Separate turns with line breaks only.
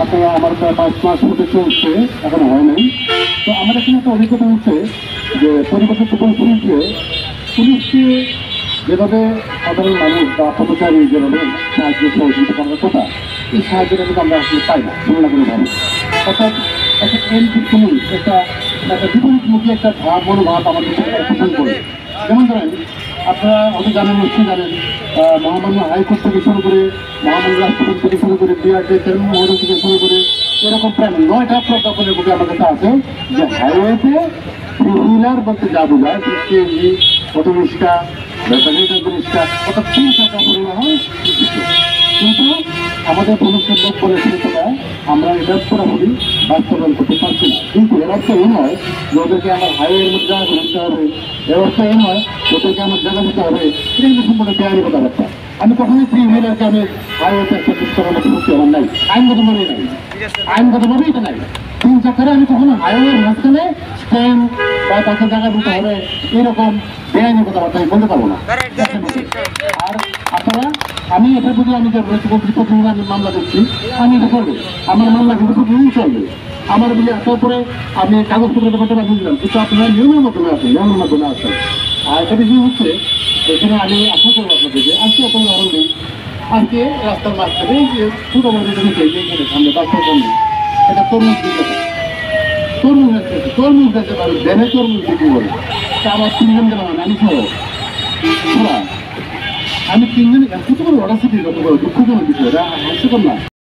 আপনারা আমার প্রায় 5 মাস মতো চলছে, এখন হয় নাই। তো আমার এখানে একটা অভিজ্ঞতা হচ্ছে যে পরিবেশের পরিস্থিতিতে পুলিশকে যেভাবে সাধারণ মানুষ বা পথচারী যেভাবে সাহায্য সহযোগিতা করার কথা, এই সাহায্যটা কিন্তু আমরা আসলে পাই না কোনো না কোনোভাবে। অর্থাৎ একটা এমপি পুলিশ একটা বিপরীতমুখী একটা মনোভাব আমাদের পোষণ করে। যেমন ধরেন, আপনারা হয়তো জানেন, নিশ্চয়ই জানেন, মহামান্য হাইকোর্ট থেকে শুরু করে, মহামান্য রাষ্ট্রপতি থেকে শুরু করে, বিআরটি চেয়ারম্যান মহোদয় থেকে শুরু করে, এরকম প্রায় 9টা প্রজ্ঞাপনের বুকে আমার কাছে আছে যে হাইওয়েতে থ্রি হুইলার বলতে যা বোঝায়, সিএনজি, অটো রিক্সা, ব্যাটারি রিক্সা, অর্থাৎ 3 টাকা পরিবহন নিষিদ্ধ। কিন্তু আমাদের পুলিশের লোক বলে সেটা আমরা এটা পুরোপুরি বাস্তবায়ন করতে পারছি না। কিন্তু এর অর্থ এই নয় যে ওদেরকে আমার হাইওয়ের মধ্যে জায়গা দিতে হবে, এর অর্থ এই নয় ওদেরকে আমার জায়গা দিতে হবে। এটা কিন্তু সম্পূর্ণ বেআইনি কথাবার্তা। আমি কখনোই থ্রি হুইলারকে আমি হাইওয়েতে একটা করার মতো মুক্তি আমার নাই, আইনগতভাবেই নাই, আইনগতভাবেই এটা নাই। 3 চাকারে আমি কখনো হাইওয়ের মাঝখানে স্ট্যান্ড বা তাকে জায়গা দিতে হবে এরকম বেআইনি কথাবার্তা আমি বলতে পারবো না। আর আপনারা, আমি এটার প্রতি আমি যে মামলা দিচ্ছি, আমি এটা করবো, আমার মামলা কিন্তু প্রতিদিন চলবে। আমার বলে তারপরে আমি কাগজপত্রের ব্যাপারটা বানিয়ে দিলাম, কিন্তু আপনারা নিয়মের মাধ্যমে আসেন, নিয়মের মাধ্যমে আসেন। আর একটা বিষয় হচ্ছে, এখানে আমি আশা করবো আপনাদেরকে আজকে একটা উদাহরণ দিই। আজকে রাস্তার মাঝখানে যে ছোট বড় জমিতে এখানে সামনে বাচ্চার জন্য একটা তরমুজ দিতে পারে, তরমুজ গাছে পারে, ব্যানে তরমুজ বিক্রি করে। তা আমার 3জন গেলাম, আমি সহ আমি 3জন এত করে অর্ডার শিখি, কত বড় দুঃখজনক বিষয়, এটা হাস্যকর না।